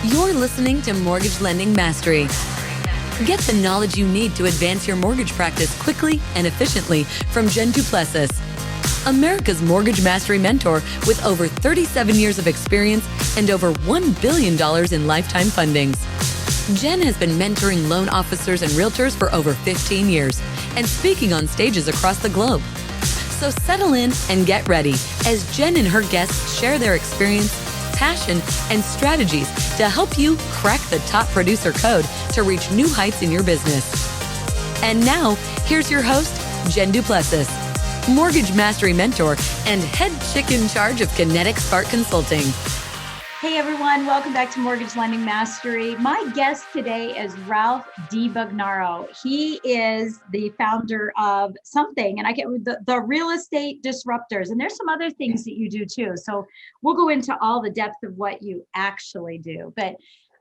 You're listening to Mortgage Lending Mastery. Get the knowledge you need to advance your mortgage practice quickly and efficiently from Jen Duplessis, America's Mortgage Mastery mentor with over 37 years of experience and over $1 billion in lifetime fundings. Jen has been mentoring loan officers and realtors for over 15 years and speaking on stages across the globe. So settle in and get ready as Jen and her guests share their experience, passion, and strategies to help you crack the top producer code to reach new heights in your business. And now, here's your host, Jen Duplessis, Mortgage Mastery Mentor and head chick in charge of Kinetic Spark Consulting. Hey everyone, welcome back to Mortgage Lending Mastery. My guest today is Ralph DiBugnara. He is the founder of something, and I get the Real Estate Disruptors, and there's some other things that you do too. So we'll go into all the depth of what you actually do. But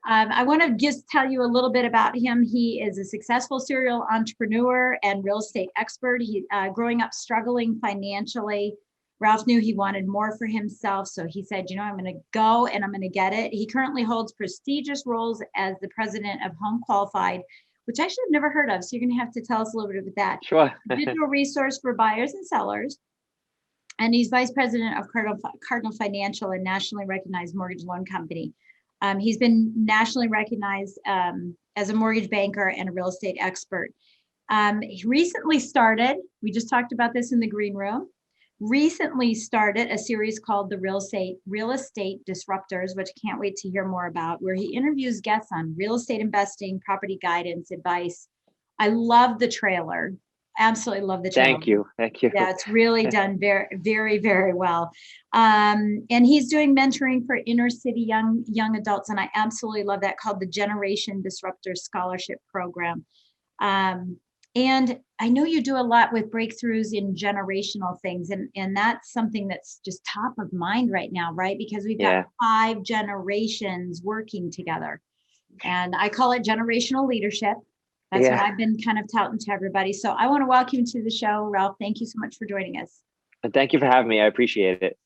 I want to just tell you a little bit about him. He is a successful serial entrepreneur and real estate expert. He growing up struggling financially. Ralph knew he wanted more for himself, so he said, I'm going to go and I'm going to get it. He currently holds prestigious roles as the president of Home Qualified, which I actually have never heard of, so you're going to have to tell us a little bit about that. Sure. Digital resource for buyers and sellers. And he's vice president of Cardinal Financial, a nationally recognized mortgage loan company. He's been nationally recognized as a mortgage banker and a real estate expert. He recently started, we just talked about this in the green room, recently started a series called the Real Estate Disruptors, which I can't wait to hear more about, where he interviews guests on real estate investing, property guidance, advice. I love the trailer. Absolutely love the trailer. Thank you. Yeah, it's really done very, very, very well. And he's doing mentoring for inner city young adults, and I absolutely love that, called the Generation Disruptor Scholarship Program. And I know you do a lot with breakthroughs in generational things, and that's something that's just top of mind right now, right? Because we've got 5 generations working together, and I call it generational leadership. That's what I've been kind of touting to everybody. So I want to welcome you to the show, Ralph. Thank you so much for joining us. And thank you for having me. I appreciate it.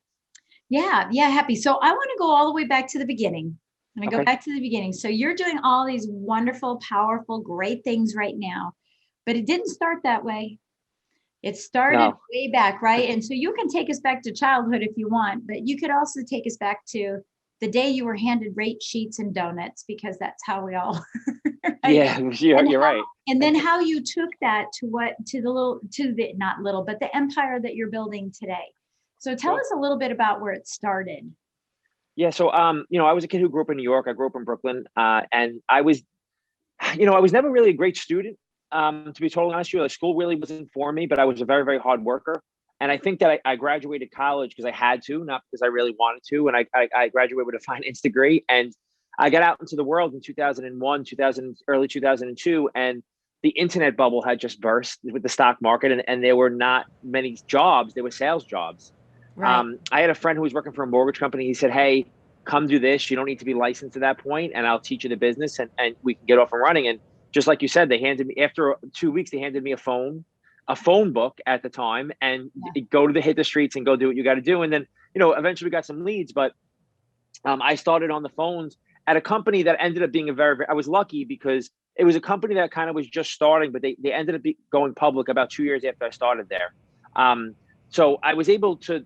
Yeah, happy. So I want to go all the way back to the beginning. I'm going to go back to the beginning. So you're doing all these wonderful, powerful, great things right now. But it didn't start that way. It started way back, right? And so you can take us back to childhood if you want, but you could also take us back to the day you were handed rate sheets and donuts, because that's how we all. Right? Yeah, you're right. And then how you took that to the empire that you're building today. So tell us a little bit about where it started. Yeah. So, I was a kid who grew up in New York. I grew up in Brooklyn, and I was never really a great student. To be totally honest with you, school really wasn't for me, but I was a very, very hard worker. And I think that I graduated college because I had to, not because I really wanted to. And I graduated with a finance degree, and I got out into the world in 2001, early 2002. And the internet bubble had just burst with the stock market, and there were not many jobs. There were sales jobs. Right. I had a friend who was working for a mortgage company. He said, "Hey, come do this. You don't need to be licensed at that point, and I'll teach you the business, and we can get off and running." And just like you said, they handed me, after 2 weeks, they handed me a phone book at the time, and go to hit the streets and go do what you got to do. And then, eventually we got some leads, but I started on the phones at a company that ended up being I was lucky because it was a company that kind of was just starting, but they ended up going public about 2 years after I started there. So I was able to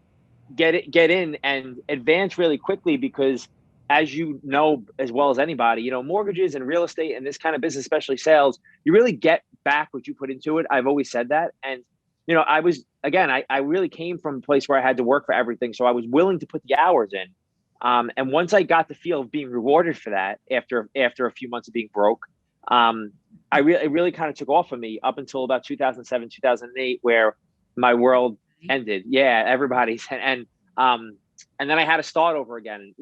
get in and advance really quickly because, as you know, as well as anybody, mortgages and real estate and this kind of business, especially sales, you really get back what you put into it. I've always said that. And, I really came from a place where I had to work for everything. So I was willing to put the hours in. And once I got the feel of being rewarded for that after a few months of being broke, it really kind of took off for me up until about 2007, 2008, where my world ended. Yeah, everybody's. And then I had to start over again.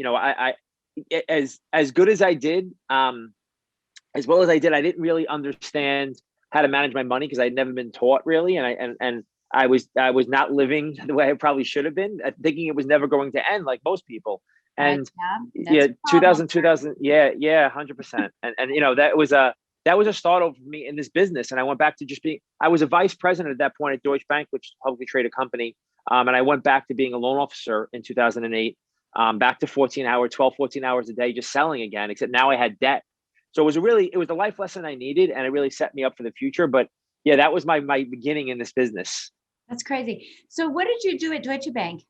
As good as I did, as well as I did, I didn't really understand how to manage my money because I'd never been taught really, and I was not living the way I probably should have been, thinking it was never going to end like most people. And 2000, 100%. And that was a start over for me in this business. And I went back to I was a vice president at that point at Deutsche Bank, which is a publicly traded company. And I went back to being a loan officer in 2008. back to 14 hours a day, just selling again, except now I had debt. So it was the life lesson I needed, and it really set me up for the future. But yeah, that was my beginning in this business. That's crazy. So what did you do at Deutsche Bank?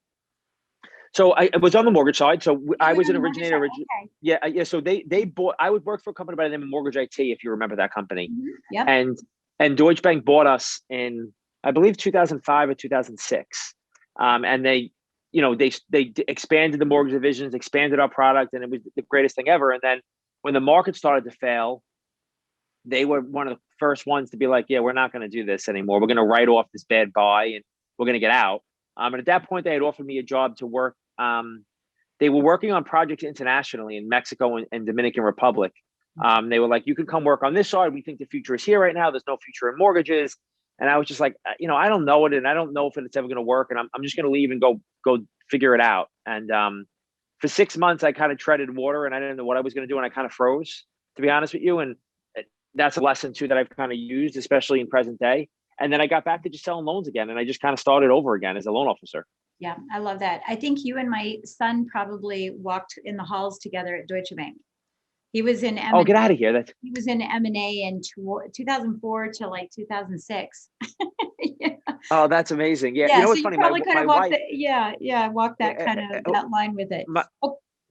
So I was on the mortgage side. So I was an on the mortgage originator. side, okay. Yeah. So they bought. I would work for a company by the name of Mortgage IT, if you remember that company. Yep. And Deutsche Bank bought us in, I believe, 2005 or 2006. And they expanded the mortgage divisions, expanded our product, and it was the greatest thing ever. And then when the market started to fail, they were one of the first ones to be like, yeah, we're not going to do this anymore. We're going to write off this bad buy and we're going to get out. And at that point, they had offered me a job to work. They were working on projects internationally in Mexico and Dominican Republic. They were like, you can come work on this side. We think the future is here right now. There's no future in mortgages. And I was just like, I don't know it. And I don't know if it's ever going to work. And I'm just going to leave and go figure it out. And for 6 months, I kind of treaded water and I didn't know what I was going to do. And I kind of froze, to be honest with you. And that's a lesson too that I've kind of used, especially in present day. And then I got back to just selling loans again. And I just kind of started over again as a loan officer. Yeah, I love that. I think you and my son probably walked in the halls together at Deutsche Bank. He was in M&A. Oh, get out of here. He was in M&A in 2004 to like 2006. Yeah. Oh, that's amazing. Yeah. Yeah, You know what's so funny? you probably kind of walked wife, walked that kind of that line with it.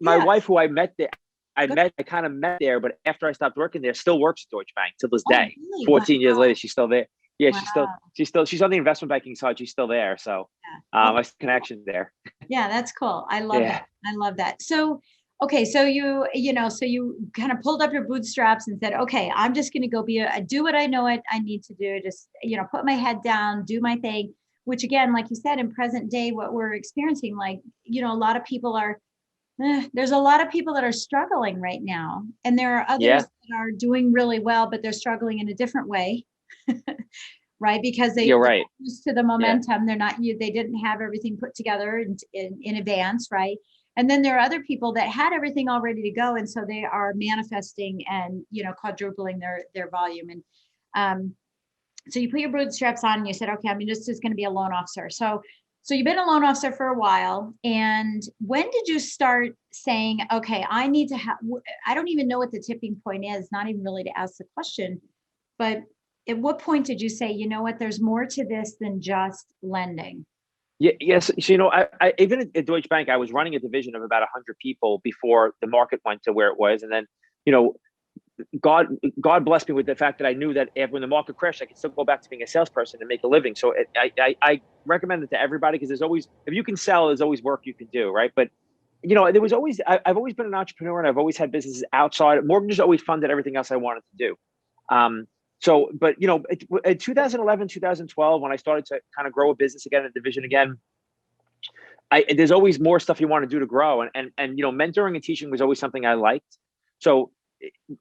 My wife, who I met there, I kind of met there, but after I stopped working there, still works at Deutsche Bank till this day. Really? 14 years later, she's still there. Yeah, Wow. she's on the investment banking side. She's still there. So I see connections there. Yeah, that's cool. I love that. I love that. So, okay. So so you kind of pulled up your bootstraps and said, okay, I'm just going to go do what I know I need to do. Just, put my head down, do my thing, which again, like you said, in present day, what we're experiencing, like, a lot of people there's a lot of people that are struggling right now. And there are others that are doing really well, but they're struggling in a different way. Right, because they're used to the momentum. They're not they didn't have everything put together in advance, right? And then there are other people that had everything all ready to go, and so they are manifesting and quadrupling their volume. And so you put your bootstraps on and you said, okay, I'm just going to be a loan officer. So you've been a loan officer for a while. And when did you start saying, okay, I need to have? I don't even know what the tipping point is. Not even really to ask the question, but at what point did you say, there's more to this than just lending? Yeah, yes. So, I even at Deutsche Bank, I was running a division of about 100 people before the market went to where it was. And then, God blessed me with the fact that I knew that when the market crashed, I could still go back to being a salesperson and make a living. So I recommend it to everybody because if you can sell, there's always work you can do, right? But, I've always been an entrepreneur and I've always had businesses outside. Mortgages always funded everything else I wanted to do. So, but, in 2011, 2012, when I started to kind of grow a business again, a division again, there's always more stuff you want to do to grow. And mentoring and teaching was always something I liked. So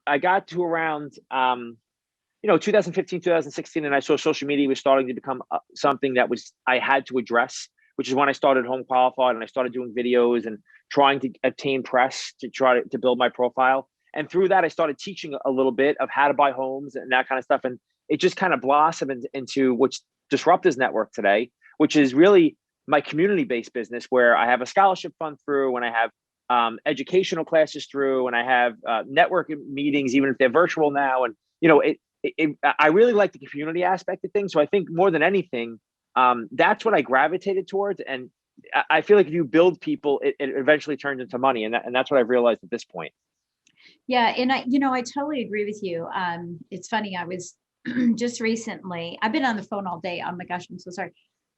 I got to around, 2015, 2016, and I saw social media was starting to become something that I had to address, which is when I started Home Qualified and I started doing videos and trying to obtain press to try to build my profile. And through that, I started teaching a little bit of how to buy homes and that kind of stuff. And it just kind of blossomed into what's Disruptors Network today, which is really my community-based business where I have a scholarship fund through and I have educational classes through and I have networking meetings, even if they're virtual now. And, I really like the community aspect of things. So I think more than anything, that's what I gravitated towards. And I feel like if you build people, it eventually turns into money. And that's what I've realized at this point. Yeah. And I totally agree with you. It's funny. I was just recently, I've been on the phone all day. Oh my gosh, I'm so sorry.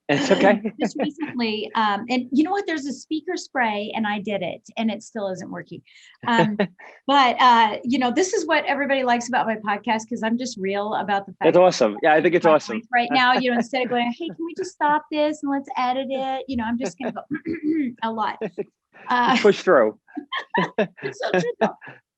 It's okay. Just recently. And you know what, there's a speaker spray and I did it and it still isn't working. But this is what everybody likes about my podcast because I'm just real about the fact. It's awesome. Yeah, I think it's awesome. Right now, instead of going, hey, can we just stop this and let's edit it? I'm just going to go a lot. Push through. So true.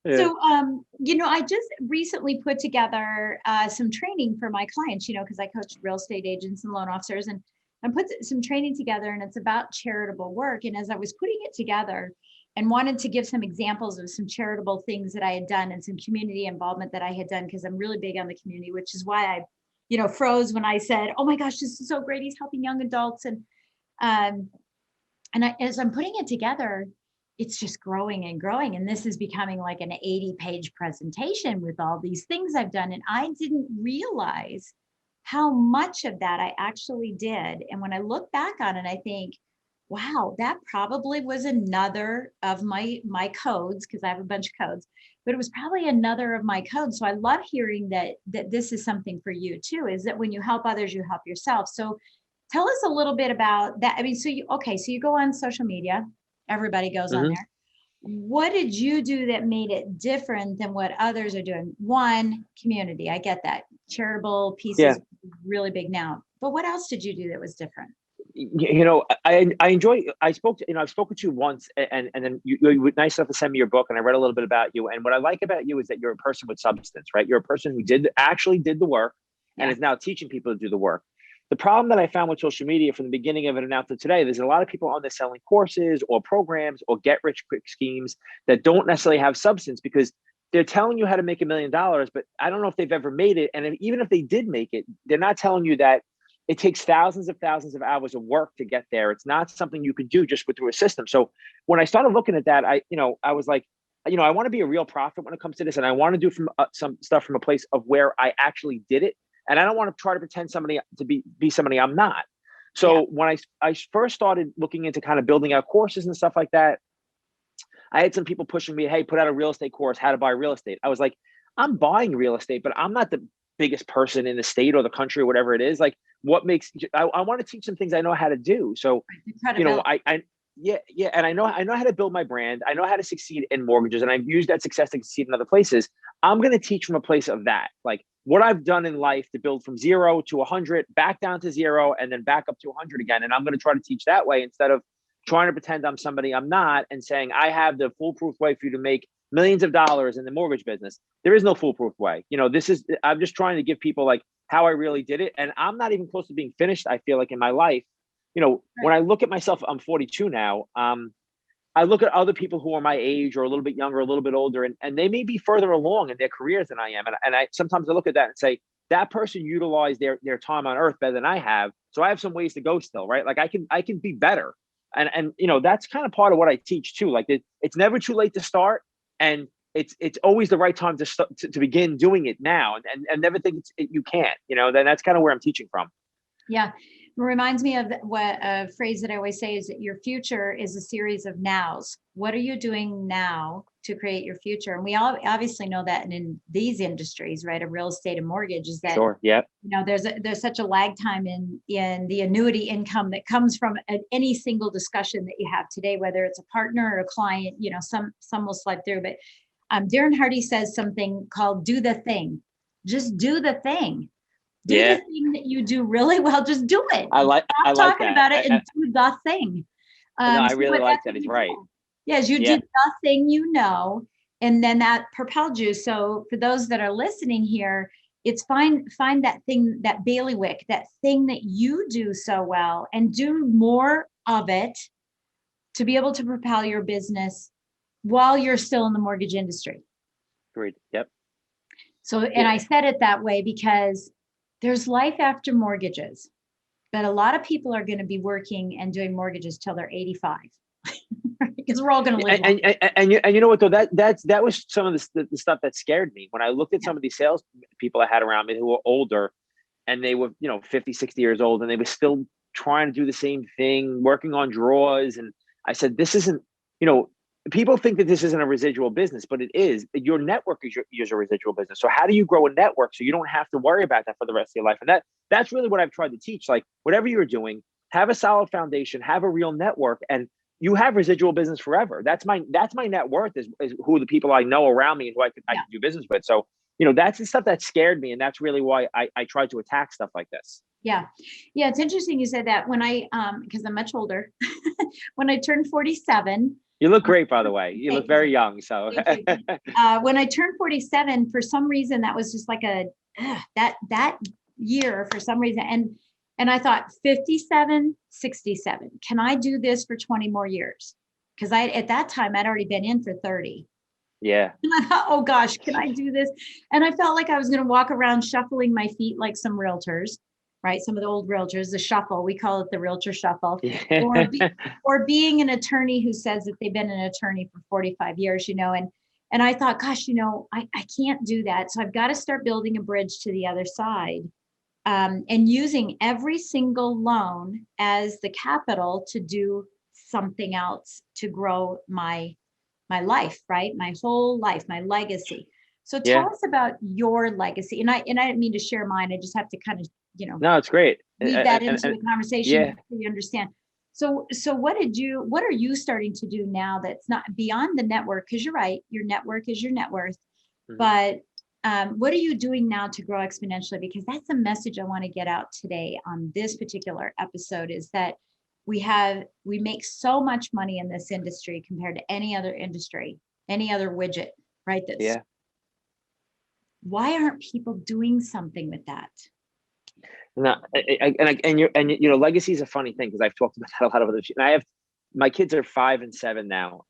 Yeah. So, I just recently put together some training for my clients, because I coach real estate agents and loan officers, and I put some training together, and it's about charitable work. And as I was putting it together and wanted to give some examples of some charitable things that I had done and some community involvement that I had done, because I'm really big on the community, which is why I, froze when I said, oh my gosh, this is so great. He's helping young adults. And as I'm putting it together, it's just growing and growing. And this is becoming like an 80-page presentation with all these things I've done. And I didn't realize how much of that I actually did. And when I look back on it, I think, wow, that probably was another of my codes, because I have a bunch of codes, but it was probably another of my codes. So I love hearing that this is something for you too, is that when you help others, you help yourself. So tell us a little bit about that. I mean, so you go on social media, everybody goes on there. What did you do that made it different than what others are doing? One, community. I get that. Charitable pieces really big now. But what else did you do that was different? I enjoy, I've spoken to you once, and then you were nice enough to send me your book, and I read a little bit about you. And what I like about you is that you're a person with substance, right? You're a person who actually did the work and is now teaching people to do the work. The problem that I found with social media from the beginning of it and out to today, there's a lot of people on there selling courses or programs or get rich quick schemes that don't necessarily have substance, because they're telling you how to make $1 million, but I don't know if they've ever made it. And even if they did make it, they're not telling you that it takes thousands of hours of work to get there. It's not something you could do just through a system. So when I started looking at that, I was like, I want to be a real prophet when it comes to this. And I want to do some stuff from a place of where I actually did it. And I don't want to try to pretend somebody to be somebody I'm not. So when I first started looking into kind of building out courses and stuff like that, I had some people pushing me, hey, put out a real estate course, how to buy real estate. I was like, I'm buying real estate, but I'm not the biggest person in the state or the country or whatever it is. Like, I want to teach some things I know how to do. So, and I know how to build my brand. I know how to succeed in mortgages, and I've used that success to succeed in other places. I'm going to teach from a place of that, like what I've done in life to build from 0 to 100, back down to 0, and then back up to 100 again. And I'm going to try to teach that way instead of trying to pretend I'm somebody I'm not and saying I have the foolproof way for you to make millions of dollars in the mortgage business. There is no foolproof way. I'm just trying to give people like how I really did it. And I'm not even close to being finished, I feel like, in my life. When I look at myself, I'm 42 now. I look at other people who are my age or a little bit younger, a little bit older, and they may be further along in their careers than I am. And I sometimes I look at that and say, that person utilized their time on earth better than I have. So I have some ways to go still, right? Like I can be better. And that's kind of part of what I teach too. Like it's never too late to start. And it's always the right time to begin doing it now, and never think you can't. Then that's kind of where I'm teaching from. Yeah, it reminds me of what a phrase that I always say is that your future is a series of nows. What are you doing now to create your future? And we all obviously know that in these industries, right, of real estate and mortgage, is that sure, yeah, there's such a lag time in the annuity income that comes from any single discussion that you have today, whether it's a partner or a client. Some will slide through, but Darren Hardy says something called "do the thing." Just do the thing. Do the thing that you do really well. Just do it. Stop talking that. about it and do the thing. No, I really like that. He's right. Yes, you did the thing, and then that propelled you. So for those that are listening here, it's find that thing, that bailiwick, that thing that you do so well, and do more of it to be able to propel your business while you're still in the mortgage industry. Great. Yep. So, and I said it that way because there's life after mortgages, but a lot of people are going to be working and doing mortgages till they're 85. Because we're all going to live. And you know what though, that was some of the stuff that scared me when I looked at some of these sales people I had around me who were older, and they were 50, 60 years old, and they were still trying to do the same thing, working on draws. And I said, this isn't, people think that this isn't a residual business, but it is. Your network is your residual business. So how do you grow a network so you don't have to worry about that for the rest of your life? And that's really what I've tried to teach. Like whatever you're doing, have a solid foundation, have a real network, and you have residual business forever. That's my net worth is who the people I know around me and who I can do business with. So, that's the stuff that scared me. And that's really why I tried to attack stuff like this. Yeah. Yeah. It's interesting you said that. When I, because I'm much older, when I turned 47. You look great, by the way. You look very young. So when I turned 47, for some reason, that was just like that year for some reason. And I thought 57, 67, can I do this for 20 more years? Because at that time, I'd already been in for 30. Yeah. And I thought, oh gosh, can I do this? And I felt like I was going to walk around shuffling my feet like some realtors. right? Some of the old realtors, the shuffle, we call it the realtor shuffle, or Yeah. or being an attorney who says that they've been an attorney for 45 years, and I thought, gosh, I can't do that. So I've got to start building a bridge to the other side, and using every single loan as the capital to do something else to grow my life, right? My whole life, my legacy. So tell Yeah. us about your legacy. And I didn't mean to share mine. I just have to kind of, No, it's great. weave that into the conversation Yeah. so you understand. So what are you starting to do now that's not beyond the network? Because you're right, your network is your net worth. Mhm. But what are you doing now to grow exponentially? Because that's the message I want to get out today on this particular episode, is that we make so much money in this industry compared to any other industry, any other widget, right? Yeah. Why aren't people doing something with that? No, legacy is a funny thing because I've talked about that a lot of other. And my kids are 5 and 7 now.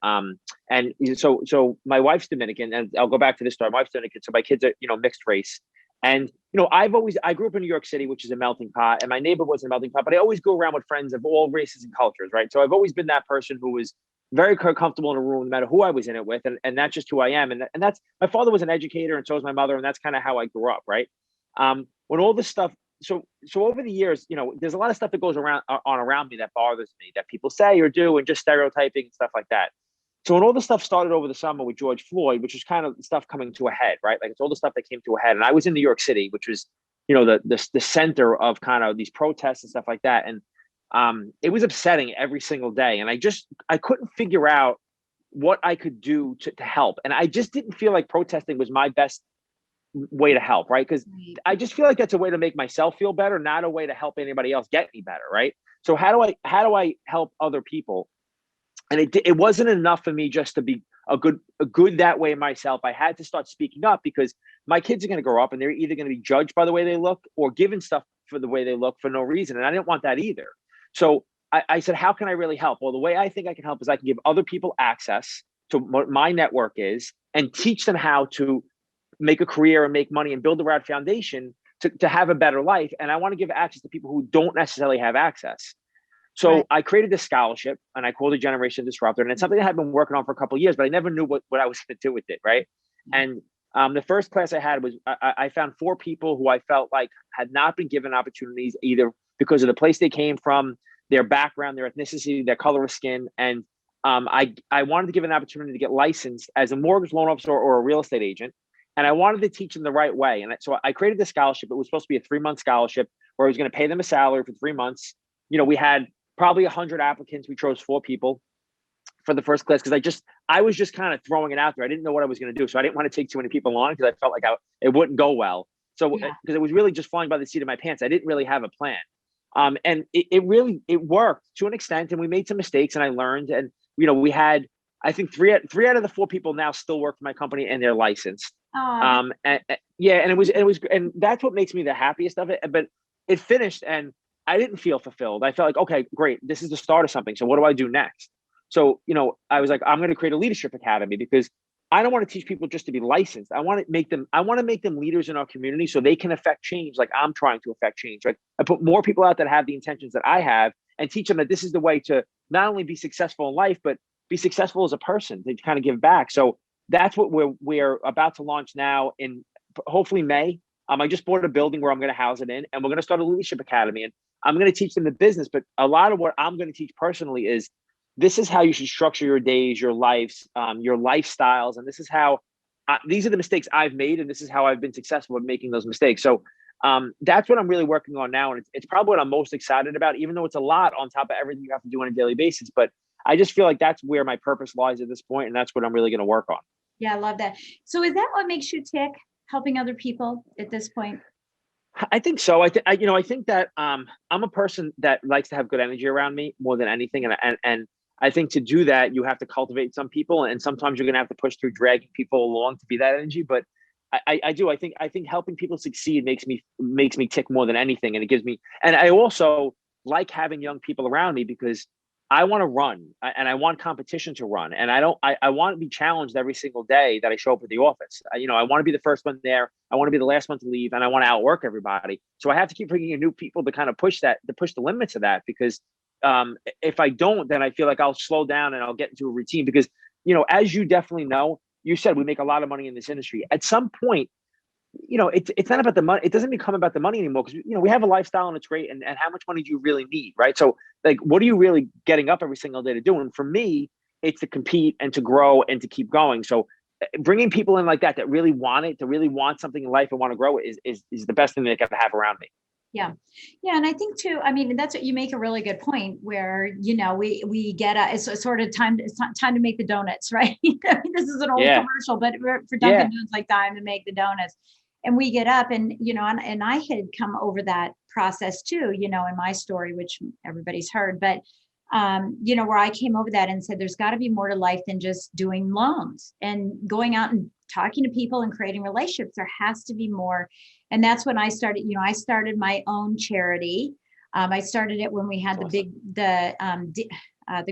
And so my wife's Dominican, and I'll go back to this story. My wife's Dominican, so my kids are mixed race. And I grew up in New York City, which is a melting pot, and my neighbor was a melting pot. But I always go around with friends of all races and cultures, right? So I've always been that person who was very comfortable in a room, no matter who I was in it with, and that's just who I am. And that's my father was an educator, and so was my mother, and that's kind of how I grew up, right? When all this stuff so over the years, there's a lot of stuff that goes around me that bothers me, that people say or do, and just stereotyping and stuff like that. So when all the stuff started over the summer with George Floyd, which was kind of stuff coming to a head, right? Like it's all the stuff that came to a head. And I was in New York City, which was, the center of kind of these protests and stuff like that. And it was upsetting every single day. And I couldn't figure out what I could do to help. And I just didn't feel like protesting was my best way to help, right? Because I just feel like that's a way to make myself feel better, not a way to help anybody else get any better, right? So how do I help other people? And it wasn't enough for me just to be a good that way myself. I had to start speaking up because my kids are going to grow up and they're either going to be judged by the way they look or given stuff for the way they look for no reason, and I didn't want that either. So I said, how can I really help? Well, the way I think I can help is I can give other people access to what my network is and teach them how to make a career and make money and build the right foundation to have a better life. And I want to give access to people who don't necessarily have access. So Right. I created this scholarship and I called it Generation Disruptor. And it's something I had been working on for a couple of years, but I never knew what I was going to do with it. Right. And the first class I had was I found 4 people who I felt like had not been given opportunities either because of the place they came from, their background, their ethnicity, their color of skin. And I wanted to give an opportunity to get licensed as a mortgage loan officer or a real estate agent. And I wanted to teach them the right way. And so I created this scholarship. It was supposed to be a 3-month scholarship where I was going to pay them a salary for 3 months. We had probably 100 applicants. We chose 4 people for the first class because I was just kind of throwing it out there. I didn't know what I was going to do. So I didn't want to take too many people on because I felt like it wouldn't go well. So because it was really just flying by the seat of my pants. I didn't really have a plan. And it worked to an extent, and we made some mistakes and I learned. And, we had, I think three out of the 4 people now still work for my company and they're licensed. And it was, and that's what makes me the happiest of it. But it finished and I didn't feel fulfilled. I felt like, okay, great. This is the start of something. So what do I do next? So, I was like, I'm going to create a leadership academy because I don't want to teach people just to be licensed. I want to make them leaders in our community so they can affect change like I'm trying to affect change. Right? I put more people out that have the intentions that I have and teach them that this is the way to not only be successful in life, but be successful as a person, to kind of give back. So that's what we're about to launch now in hopefully May. I just bought a building where I'm going to house it in, and we're going to start a leadership academy. And I'm going to teach them the business, but a lot of what I'm going to teach personally is this is how you should structure your days, your lives, your lifestyles, and this is how these are the mistakes I've made, and this is how I've been successful at making those mistakes. So that's what I'm really working on now, and it's probably what I'm most excited about, even though it's a lot on top of everything you have to do on a daily basis. But I just feel like that's where my purpose lies at this point, and that's what I'm really going to work on. Yeah, I love that. So is that what makes you tick, helping other people at this point? I think so. I think that I'm a person that likes to have good energy around me more than anything, and I think to do that you have to cultivate some people, and sometimes you're going to have to push through dragging people along to be that energy. But I do. I think helping people succeed makes me tick more than anything, and it gives me. And I also like having young people around me because I want to run and I want competition to run. And I want to be challenged every single day that I show up at the office. I want to be the first one there. I want to be the last one to leave, and I want to outwork everybody. So I have to keep bringing in new people to kind of push the limits of that, because if I don't, then I feel like I'll slow down and I'll get into a routine, because, as you definitely know, you said we make a lot of money in this industry. At some point, it's not about the money. It doesn't become about the money anymore, because, we have a lifestyle and it's great. And how much money do you really need? Right. So like, what are you really getting up every single day to do? And for me, it's to compete and to grow and to keep going. So bringing people in like that really want it, to really want something in life and want to grow it is the best thing they can have around me. Yeah. Yeah. And I think too, I mean, that's what you make a really good point where, we get it's a sort of time, it's time to make the donuts, right? This is an old commercial, but for Dunkin' Donuts, like time to make the donuts. And we get up and, and I had come over that process too, in my story, which everybody's heard, but, where I came over that and said, there's got to be more to life than just doing loans and going out and talking to people and creating relationships. There has to be more. And that's when I started, I started my own charity. I started it when we had the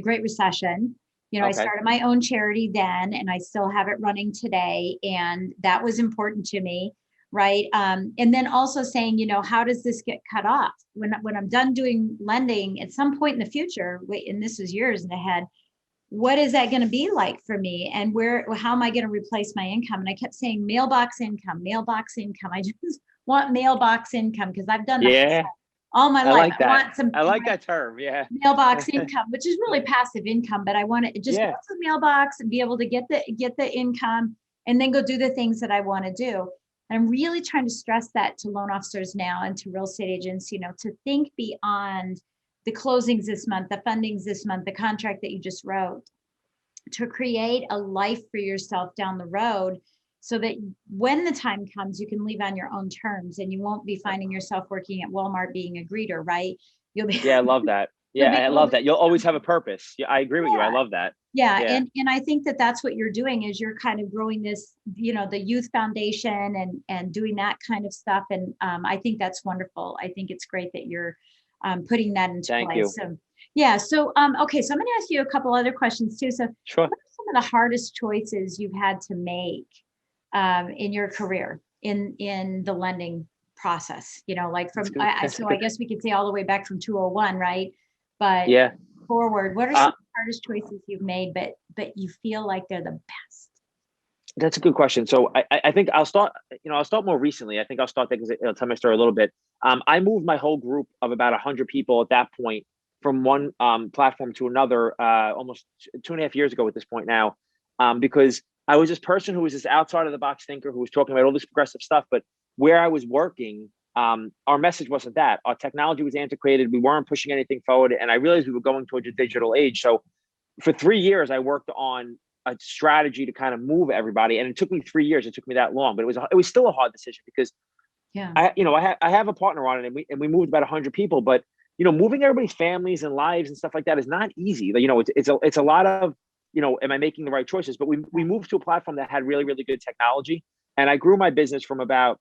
Great Recession. I started my own charity then, and I still have it running today. And that was important to me. Right. And then also saying, how does this get cut off when I'm done doing lending at some point in the future? And this is years ahead. What is that going to be like for me? And how am I going to replace my income? And I kept saying mailbox income. I just want mailbox income, because I've done that all my life. Like that. I like that term. Yeah. Mailbox income, which is really passive income, but I want to just go to the mailbox and be able to get the income and then go do the things that I want to do. And I'm really trying to stress that to loan officers now and to real estate agents, to think beyond the closings this month, the fundings this month, the contract that you just wrote, to create a life for yourself down the road, so that when the time comes, you can leave on your own terms and you won't be finding yourself working at Walmart being a greeter, right? You'll be. Yeah, I love that. Yeah, I love that. You'll always have a purpose. Yeah, I agree with you. I love that. Yeah. And I think that's what you're doing, is you're kind of growing this, the youth foundation and doing that kind of stuff. And I think that's wonderful. I think it's great that you're putting that into Thank place. You. So, yeah. So, okay. So I'm going to ask you a couple other questions too. So sure. What are some of the hardest choices you've had to make in your career in the lending process? Like from, so I guess we could say all the way back from 201, right? But forward, what are some of the hardest choices you've made, but you feel like they're the best? That's a good question. So I think I'll start more recently. I think I'll start there because it'll tell my story a little bit. I moved my whole group of about 100 people at that point from one platform to another almost 2.5 years ago at this point now, because I was this person who was this outside of the box thinker who was talking about all this progressive stuff, but where I was working, our message wasn't that. Our technology was antiquated. We weren't pushing anything forward. And I realized we were going towards a digital age. So for 3 years, I worked on a strategy to kind of move everybody. And it took me 3 years. It took me that long, but it was still a hard decision, because I have a partner on it, and we moved about 100 people, but moving everybody's families and lives and stuff like that is not easy. It's a lot of, am I making the right choices? But we moved to a platform that had really, really good technology. And I grew my business from about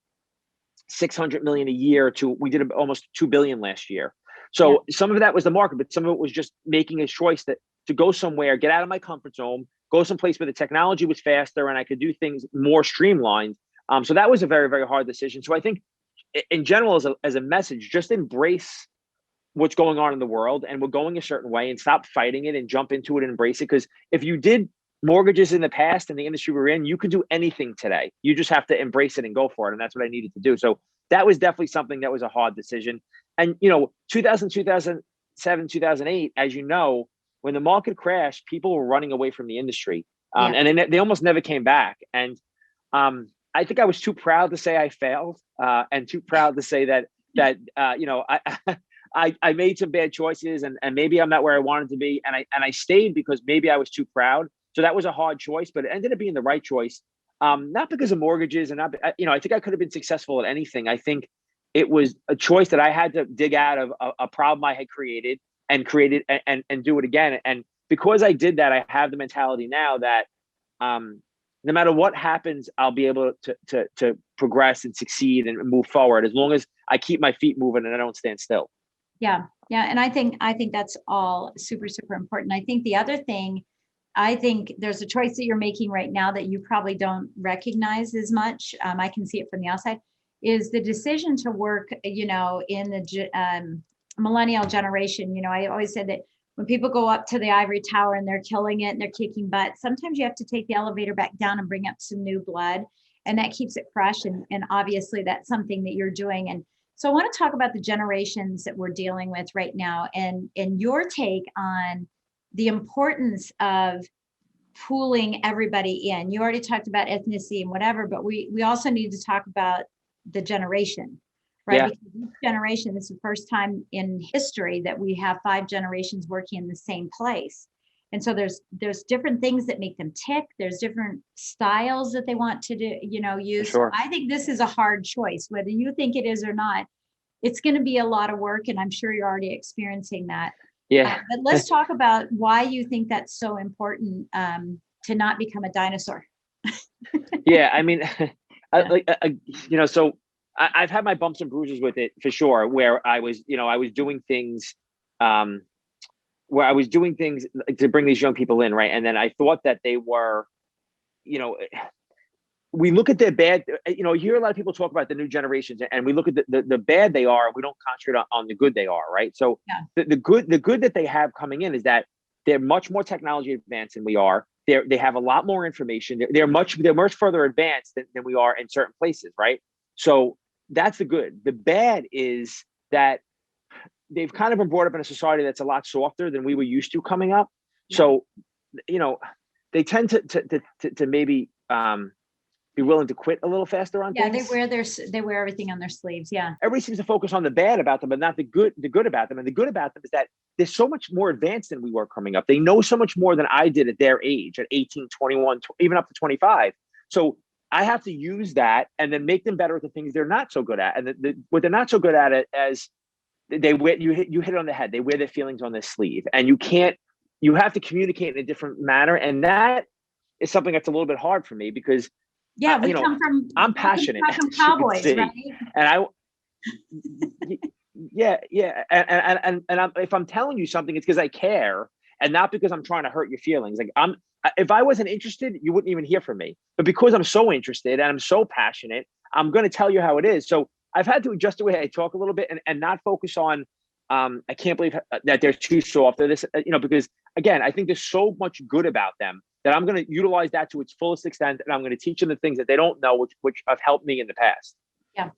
600 million a year to, we did almost 2 billion last year. So some of that was the market, but some of it was just making a choice to go somewhere, get out of my comfort zone, go someplace where the technology was faster and I could do things more streamlined. So that was a very, very hard decision. So I think in general, as a message, just embrace what's going on in the world, and we're going a certain way, and stop fighting it and jump into it and embrace it. Because if you did mortgages in the past in the industry we're in, you could do anything today. You just have to embrace it and go for it. And that's what I needed to do. So that was definitely something that was a hard decision. And, 2007, 2008, as you know, when the market crashed, people were running away from the industry. And they almost never came back. And I think I was too proud to say I failed, and too proud to say that I made some bad choices, and maybe I'm not where I wanted to be. And I stayed because maybe I was too proud. So that was a hard choice, but it ended up being the right choice. Not because of mortgages, and I think I could have been successful at anything. I think it was a choice that I had to dig out of a problem I had created and do it again. And because I did that, I have the mentality now that no matter what happens, I'll be able to progress and succeed and move forward, as long as I keep my feet moving and I don't stand still. Yeah. Yeah. And I think that's all super, super important. I think the other thing, I think there's a choice that you're making right now that you probably don't recognize as much. I can see it from the outside, is the decision to work, in the millennial generation. I always said that when people go up to the ivory tower and they're killing it and they're kicking butt, sometimes you have to take the elevator back down and bring up some new blood. And that keeps it fresh. And obviously that's something that you're doing. And so I want to talk about the generations that we're dealing with right now and your take on the importance of pooling everybody in. You already talked about ethnicity and whatever, but we also need to talk about the generation, right? Yeah. Because each generation, this is the first time in history that we have 5 generations working in the same place. And so there's different things that make them tick. There's different styles that they want to do, use. Sure. So I think this is a hard choice, whether you think it is or not. It's going to be a lot of work, and I'm sure you're already experiencing that. Yeah. But let's talk about why you think that's so important to not become a dinosaur. Yeah, I mean, so I've had my bumps and bruises with it for sure, where I was doing things, to bring these young people in, right? And then I thought that they were, we look at the bad, you hear a lot of people talk about the new generations, and we look at the bad they are, we don't concentrate on the good they are, right? So yeah. the good that they have coming in is that they're much more technology advanced than we are. They have a lot more information. They're much further advanced than we are in certain places, right? So that's the good. The bad is that they've kind of been brought up in a society that's a lot softer than we were used to coming up. Yeah. So, they tend to maybe be willing to quit a little faster on things. They wear everything on their sleeves. Yeah. Everybody seems to focus on the bad about them, but not the good about them. And the good about them is that they're so much more advanced than we were coming up. They know so much more than I did at their age, at 18, 21, even up to 25. So I have to use that and then make them better at the things they're not so good at. And what they're not so good at it as they wear, you hit it on the head. They wear their feelings on their sleeve, and you have to communicate in a different manner. And that is something that's a little bit hard for me because I'm passionate. From cowboys, right? And if I'm telling you something, it's because I care and not because I'm trying to hurt your feelings. Like if I wasn't interested, you wouldn't even hear from me. But because I'm so interested and I'm so passionate, I'm going to tell you how it is. So I've had to adjust the way I talk a little bit and not focus on, I can't believe that they're too soft or this, because again, I think there's so much good about them that I'm going to utilize that to its fullest extent. And I'm going to teach them the things that they don't know, which have helped me in the past. Yeah.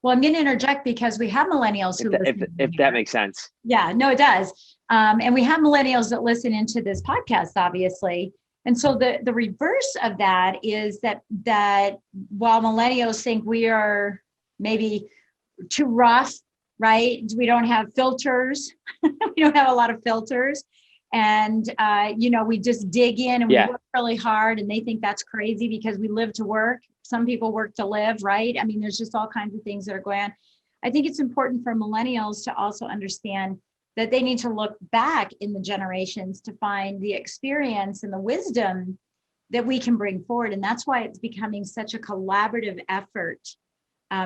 Well, I'm going to interject because we have millennials who listen. If that makes sense. Yeah, no, it does. And we have millennials that listen into this podcast, obviously. And so the reverse of that is that while millennials think we are maybe too rough, right? We don't have filters. We don't have a lot of filters. And, we just dig in and we work really hard, and they think that's crazy because we live to work. Some people work to live, right? I mean, there's just all kinds of things that are going on. I think it's important for millennials to also understand that they need to look back in the generations to find the experience and the wisdom that we can bring forward. And that's why it's becoming such a collaborative effort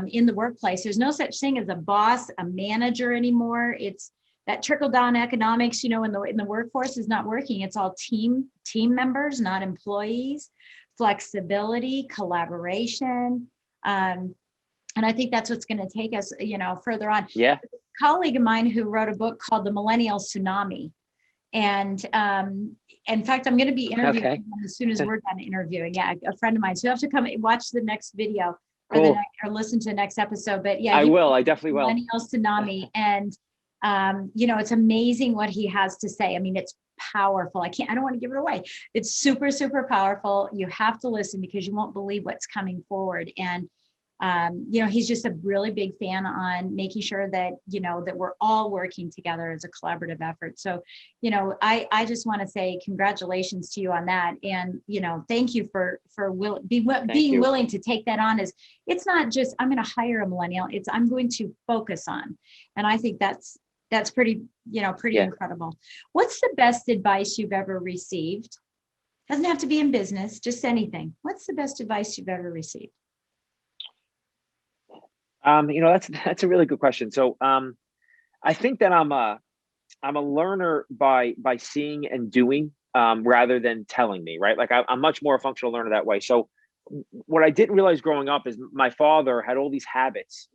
in the workplace. There's no such thing as a boss, a manager anymore. It's that trickle-down economics, in the workforce is not working. It's all team members, not employees. Flexibility, collaboration. And I think that's what's going to take us, further on. Yeah. A colleague of mine who wrote a book called The Millennial Tsunami. And in fact, I'm going to be interviewing him as soon as we're done interviewing. Yeah, a friend of mine. So you have to come watch the next video or listen to the next episode. But yeah, I will. I definitely will. Millennial Tsunami. And it's amazing what he has to say. I mean, it's powerful. I don't want to give it away. It's super, super powerful. You have to listen because you won't believe what's coming forward. And, he's just a really big fan on making sure that, that we're all working together as a collaborative effort. So, I just want to say congratulations to you on that. And, thank you for being willing to take that on. It's not just, I'm going to hire a millennial. It's, I'm going to focus on. And I think that's pretty incredible. What's the best advice you've ever received? Doesn't have to be in business, just anything. What's the best advice you've ever received? That's a really good question. So, I think that I'm a learner by seeing and doing, rather than telling me, right? Like I'm much more a functional learner that way. So what I didn't realize growing up is my father had all these habits,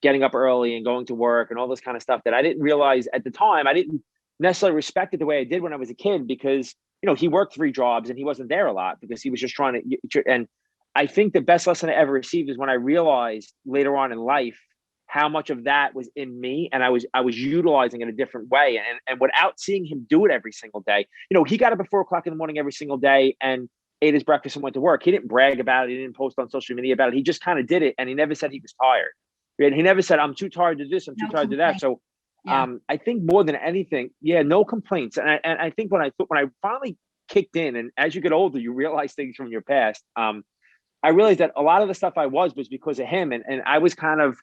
getting up early and going to work and all this kind of stuff that I didn't realize at the time. I didn't necessarily respect it the way I did when I was a kid, because, he worked 3 jobs and he wasn't there a lot because he was just trying to, and I think the best lesson I ever received is when I realized later on in life how much of that was in me, and I was utilizing it a different way, and without seeing him do it every single day. He got up at 4 o'clock in the morning every single day and ate his breakfast and went to work. He didn't brag about it. He didn't post on social media about it. He just kind of did it, and he never said he was tired. And he never said, "I'm too tired to do this. I'm too tired to do that." So, I think more than anything, no complaints. And I think when I finally kicked in, and as you get older, you realize things from your past. I realized that a lot of the stuff I was because of him, and I was kind of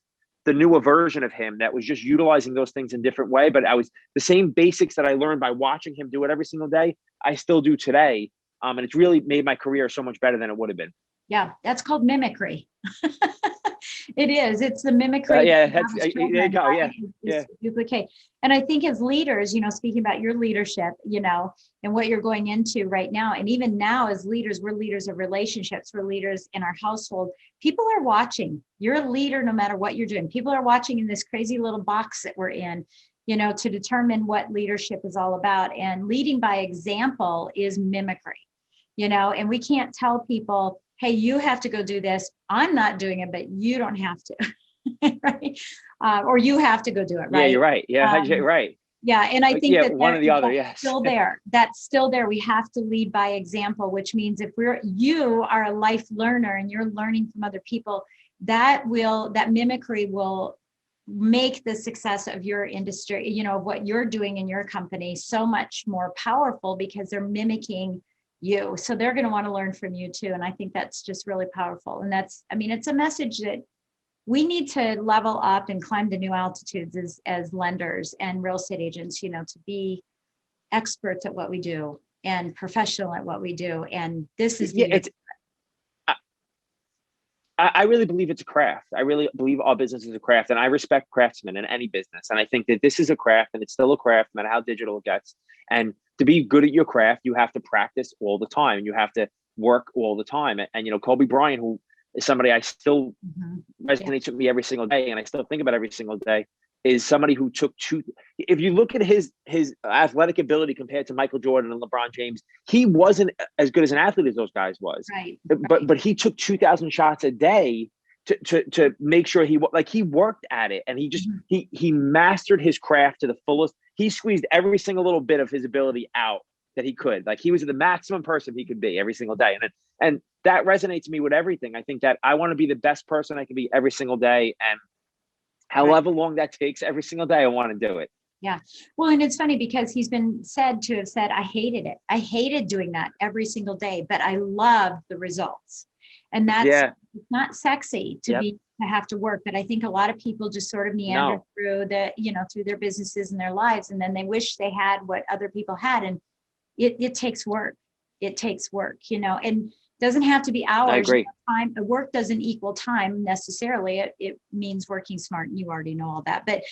the newer version of him that was just utilizing those things in a different way. But I was the same basics that I learned by watching him do it every single day, I still do today. And it's really made my career so much better than it would have been. Yeah, that's called mimicry. It is. It's the mimicry. There you go. Duplicate. And I think as leaders, speaking about your leadership, and what you're going into right now, and even now as leaders, we're leaders of relationships, we're leaders in our household. People are watching. You're a leader no matter what you're doing. People are watching in this crazy little box that we're in, to determine what leadership is all about. And leading by example is mimicry, and we can't tell people, hey, you have to go do this. I'm not doing it, but you don't have to, right? Or you have to go do it, right? Yeah, you're right. Yeah, you're right. Yeah, and I think that one or the other, yes. Still there. That's still there. We have to lead by example, which means if you are a life learner and you're learning from other people, that mimicry will make the success of your industry, of what you're doing in your company so much more powerful, because they're mimicking you. So they're going to want to learn from you too. And I think that's just really powerful. And it's a message that we need to level up and climb to new altitudes as lenders and real estate agents, to be experts at what we do and professional at what we do. And this is I really believe it's a craft. I really believe our business is a craft, and I respect craftsmen in any business. And I think that this is a craft, and it's still a craft, no matter how digital it gets. And to be good at your craft, you have to practice all the time. You have to work all the time. And Kobe Bryant, who is somebody I still resonates with me every single day, and I still think about every single day, is somebody who took if you look at his athletic ability compared to Michael Jordan and LeBron James, he wasn't as good as an athlete as those guys was. Right. But he took 2,000 shots a day to make sure he worked at it, and he just he mastered his craft to the fullest. He squeezed every single little bit of his ability out that he could. Like, he was the maximum person he could be every single day. And that resonates to me with everything. I think that I want to be the best person I can be every single day. And however long that takes every single day, I want to do it. Yeah. Well, and it's funny because he's been said to have said, I hated it. I hated doing that every single day, but I loved the results. And that's not sexy to have to work. But I think a lot of people just sort of meander through through their businesses and their lives. And then they wish they had what other people had. And it takes work. It takes work, and doesn't have to be hours. I agree. Time. Work doesn't equal time necessarily. It means working smart, and you already know all that. But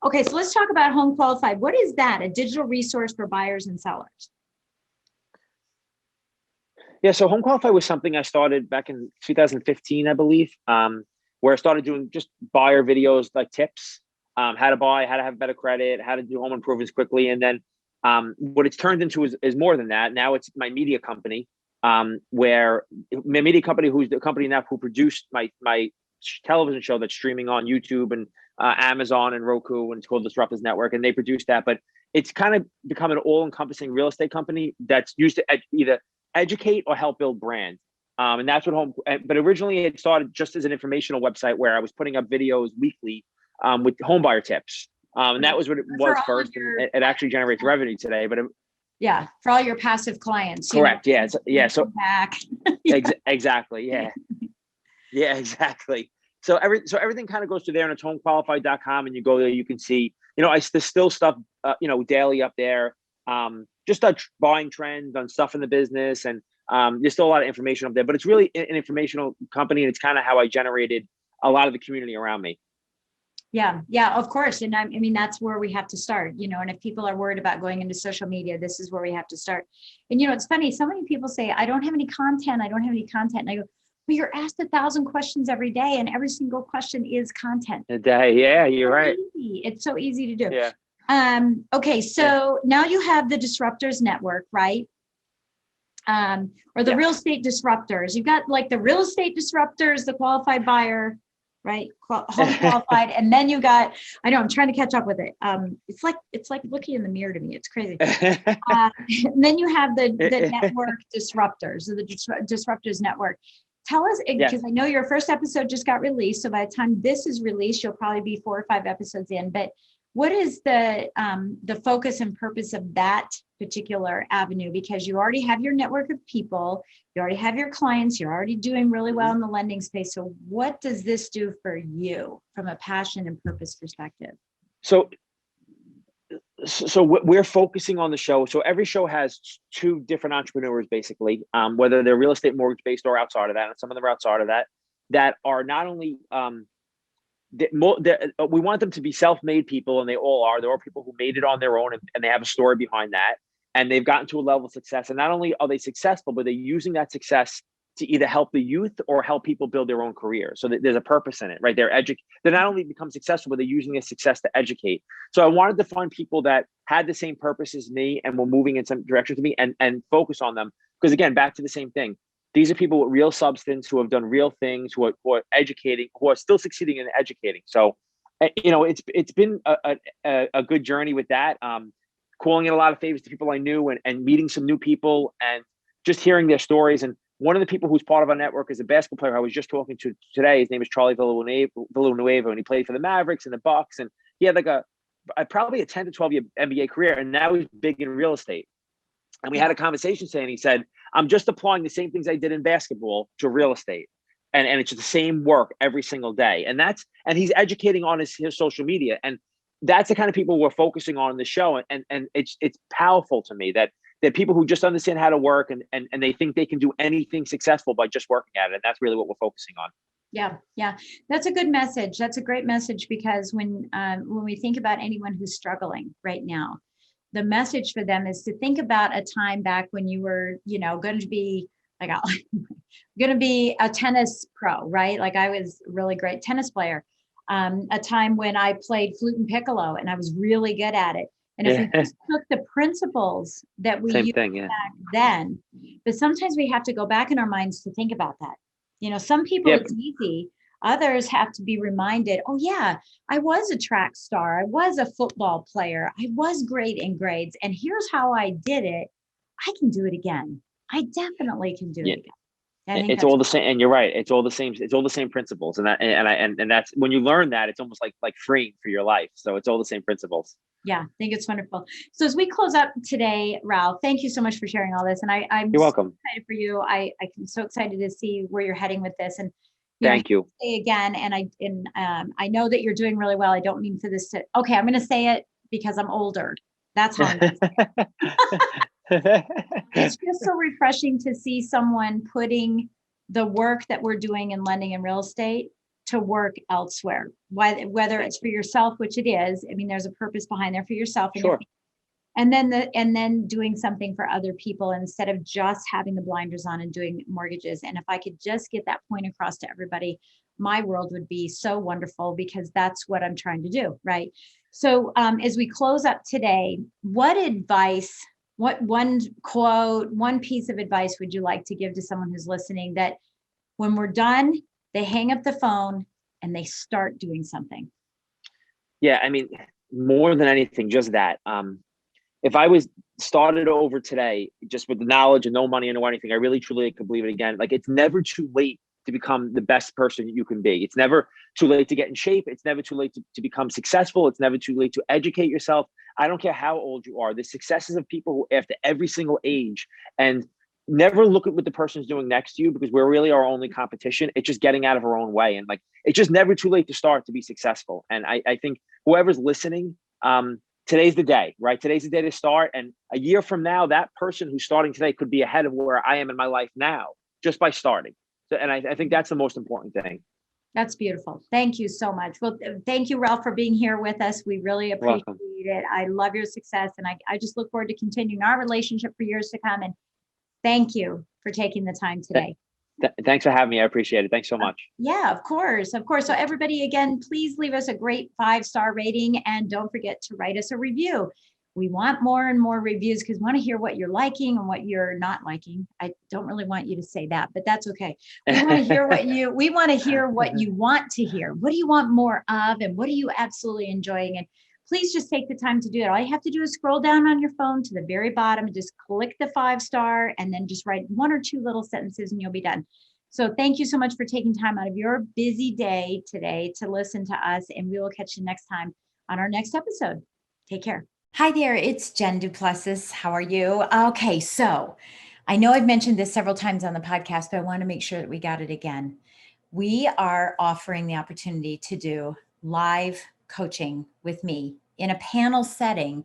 okay, so let's talk about Home Qualified. What is that? A digital resource for buyers and sellers? Yeah, so Home Qualified was something I started back in 2015, I believe, where I started doing just buyer videos, like tips, how to buy, how to have better credit, how to do home improvements quickly. And then what it's turned into is more than that. Now it's my media company, where my media company, who's the company now who produced my television show that's streaming on YouTube and Amazon and Roku, and it's called Disruptors Network, and they produced that. But it's kind of become an all-encompassing real estate company that's used to either educate or help build brands. And that's what but originally it started just as an informational website where I was putting up videos weekly with home buyer tips. And that was what it was first. It actually generates revenue today, but for all your passive clients. Correct. So back. Exactly. Yeah. Yeah, exactly. So everything kind of goes to there, and it's homequalified.com, and you go there, you can see, there's still stuff, daily up there. Just buying trends on stuff in the business, and there's still a lot of information up there, but it's really an informational company, and it's kind of how I generated a lot of the community around me. Yeah, yeah, of course. And I mean, that's where we have to start, and if people are worried about going into social media, this is where we have to start. And, it's funny. So many people say, I don't have any content. I don't have any content. And I go, well, you're asked 1,000 questions every day, and every single question is content. A day. Yeah, you're right. Easy. It's so easy to do. Yeah. Okay. So now you have the Disruptors Network, right? Or the real estate disruptors. You've got like the real estate disruptors, the qualified buyer, right? Home qualified. And then you got, I know I'm trying to catch up with it. It's like looking in the mirror to me. It's crazy. And then you have the network disruptors, or the disruptors network. Tell us, because I know your first episode just got released. So by the time this is released, you'll probably be 4 or 5 episodes in. But what is the focus and purpose of that particular avenue? Because you already have your network of people, you already have your clients, you're already doing really well in the lending space. So what does this do for you from a passion and purpose perspective? So we're focusing on the show. So every show has 2 different entrepreneurs, basically, whether they're real estate mortgage based or outside of that. And some of them are outside of that, that are not only, we want them to be self-made people, and they all are. There are people who made it on their own, and they have a story behind that, and they've gotten to a level of success. And not only are they successful, but they're using that success to either help the youth or help people build their own career. So there's a purpose in it, right? They not only become successful, but they're using their success to educate. So I wanted to find people that had the same purpose as me and were moving in some direction to me, and focus on them. Because again, back to the same thing. These are people with real substance, who have done real things, who are educating, who are still succeeding in educating. So, it's been a good journey with that. Calling in a lot of favors to people I knew, and meeting some new people, and just hearing their stories. And one of the people who's part of our network is a basketball player I was just talking to today. His name is Charlie Villanueva, and he played for the Mavericks and the Bucks. And he had like probably a 10 to 12 year NBA career, and now he's big in real estate. And we had a conversation saying, he said, I'm just applying the same things I did in basketball to real estate. And it's the same work every single day. And he's educating on his social media. And that's the kind of people we're focusing on in the show. And it's powerful to me that people who just understand how to work, and they think they can do anything successful by just working at it. And that's really what we're focusing on. Yeah. Yeah. That's a good message. That's a great message, because when we think about anyone who's struggling right now, the message for them is to think about a time back when you were, going to be like, going to be a tennis pro, right? Like I was a really great tennis player. A time when I played flute and piccolo, and I was really good at it. And if we just took the principles that we used back then, but sometimes we have to go back in our minds to think about that. Some people it's easy. Others have to be reminded, oh yeah, I was a track star. I was a football player. I was great in grades. And here's how I did it. I can do it again. I definitely can do it again. It's all the same. And you're right. It's all the same. It's all the same principles. And that's when you learn that, it's almost like freeing for your life. So it's all the same principles. Yeah, I think it's wonderful. So as we close up today, Ralph, thank you so much for sharing all this. And I'm You're welcome. So excited for you. I'm so excited to see where you're heading with this. And thank you. Say again, and I know that you're doing really well. I don't mean for this to. Okay, I'm going to say it because I'm older. That's how I'm going to say it. It's just so refreshing to see someone putting the work that we're doing in lending and real estate to work elsewhere. Whether it's for yourself, which it is. I mean, there's a purpose behind there for yourself. Sure. And then doing something for other people instead of just having the blinders on and doing mortgages. And if I could just get that point across to everybody, my world would be so wonderful, because that's what I'm trying to do, right? So as we close up today, what one quote, one piece of advice would you like to give to someone who's listening, that when we're done, they hang up the phone and they start doing something? Yeah, I mean, more than anything, just that. If I was started over today, just with the knowledge and no money and no anything, I really truly could believe it again. Like, it's never too late to become the best person you can be. It's never too late to get in shape. It's never too late to become successful. It's never too late to educate yourself. I don't care how old you are. The successes of people who, after every single age, and never look at what the person's doing next to you, because we're really our only competition. It's just getting out of our own way. And like, it's just never too late to start to be successful. And I think whoever's listening, today's the day, right? Today's the day to start. And a year from now, that person who's starting today could be ahead of where I am in my life now, just by starting. So, and I think that's the most important thing. That's beautiful. Thank you so much. Well, thank you, Ralph, for being here with us. We really appreciate Welcome. it. I love your success, and I just look forward to continuing our relationship for years to come. And thank you for taking the time today. Thanks for having me. I appreciate it. Thanks so much. Yeah, of course. Of course. So everybody, again, please leave us a great 5-star rating, and don't forget to write us a review. We want more and more reviews because we want to hear what you're liking and what you're not liking. I don't really want you to say that, but that's okay. We want to hear what you want to hear. What do you want more of, and what are you absolutely enjoying? And please just take the time to do it. All you have to do is scroll down on your phone to the very bottom and just click the 5-star, and then just write 1 or 2 little sentences and you'll be done. So thank you so much for taking time out of your busy day today to listen to us, and we will catch you next time on our next episode. Take care. Hi there, it's Jen Duplessis. How are you? Okay, so I know I've mentioned this several times on the podcast, but I want to make sure that we got it again. We are offering the opportunity to do live coaching with me in a panel setting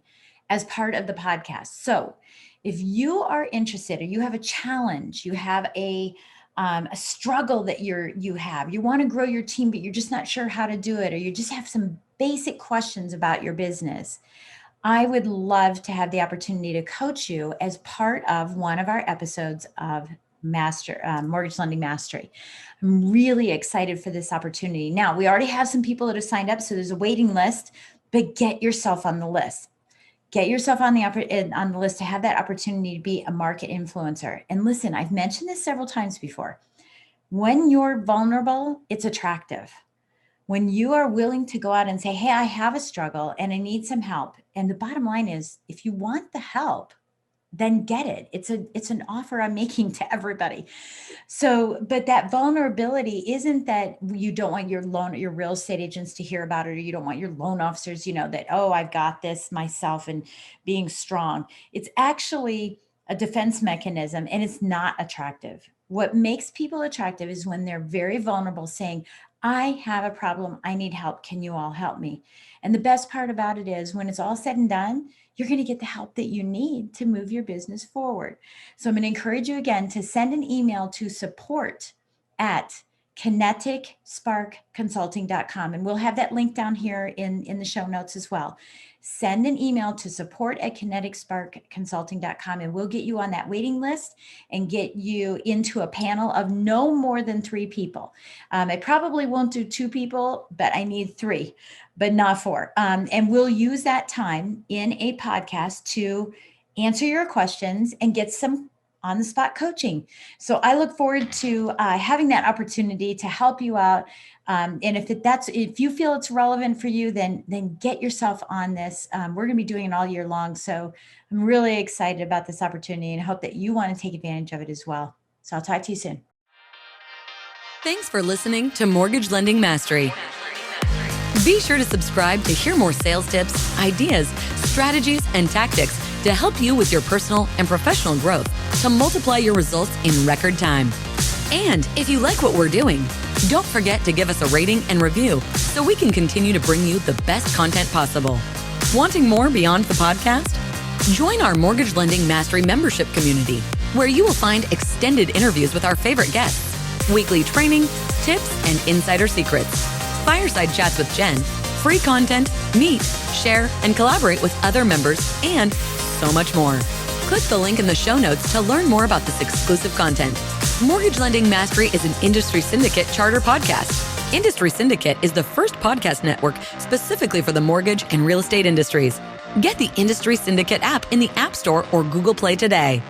as part of the podcast. So if you are interested, or you have a challenge, you have a struggle that you want to grow your team, but you're just not sure how to do it, or you just have some basic questions about your business, I would love to have the opportunity to coach you as part of one of our episodes of Mortgage Lending Mastery. I'm really excited for this opportunity. Now, we already have some people that have signed up, so there's a waiting list, but get yourself on the list. Get yourself on the list to have that opportunity to be a market influencer. And listen, I've mentioned this several times before. When you're vulnerable, it's attractive. When you are willing to go out and say, hey, I have a struggle and I need some help. And the bottom line is, if you want the help, then get it. It's an offer I'm making to everybody. So, but that vulnerability isn't that you don't want your real estate agents to hear about it, or you don't want your loan officers, that, oh, I've got this myself and being strong. It's actually a defense mechanism, and it's not attractive. What makes people attractive is when they're very vulnerable, saying, I have a problem. I need help. Can you all help me? And the best part about it is, when it's all said and done, you're going to get the help that you need to move your business forward. So I'm going to encourage you again to send an email to support@kineticsparkconsulting.com. And we'll have that link down here in the show notes as well. Send an email to support@kineticsparkconsulting.com, and we'll get you on that waiting list and get you into a panel of no more than 3 people. I probably won't do 2 people, but I need 3, but not 4. And we'll use that time in a podcast to answer your questions and get some on-the-spot coaching. So I look forward to having that opportunity to help you out. And if you feel it's relevant for you, then get yourself on this. We're going to be doing it all year long. So I'm really excited about this opportunity, and hope that you want to take advantage of it as well. So I'll talk to you soon. Thanks for listening to Mortgage Lending Mastery. Be sure to subscribe to hear more sales tips, ideas, strategies, and tactics to help you with your personal and professional growth to multiply your results in record time. And if you like what we're doing, don't forget to give us a rating and review so we can continue to bring you the best content possible. Wanting more beyond the podcast? Join our Mortgage Lending Mastery membership community, where you will find extended interviews with our favorite guests, weekly training, tips, and insider secrets, fireside chats with Jen, free content, meet, share, and collaborate with other members, and so much more. Click the link in the show notes to learn more about this exclusive content. Mortgage Lending Mastery is an Industry Syndicate charter podcast. Industry Syndicate is the first podcast network specifically for the mortgage and real estate industries. Get the Industry Syndicate app in the App Store or Google Play today.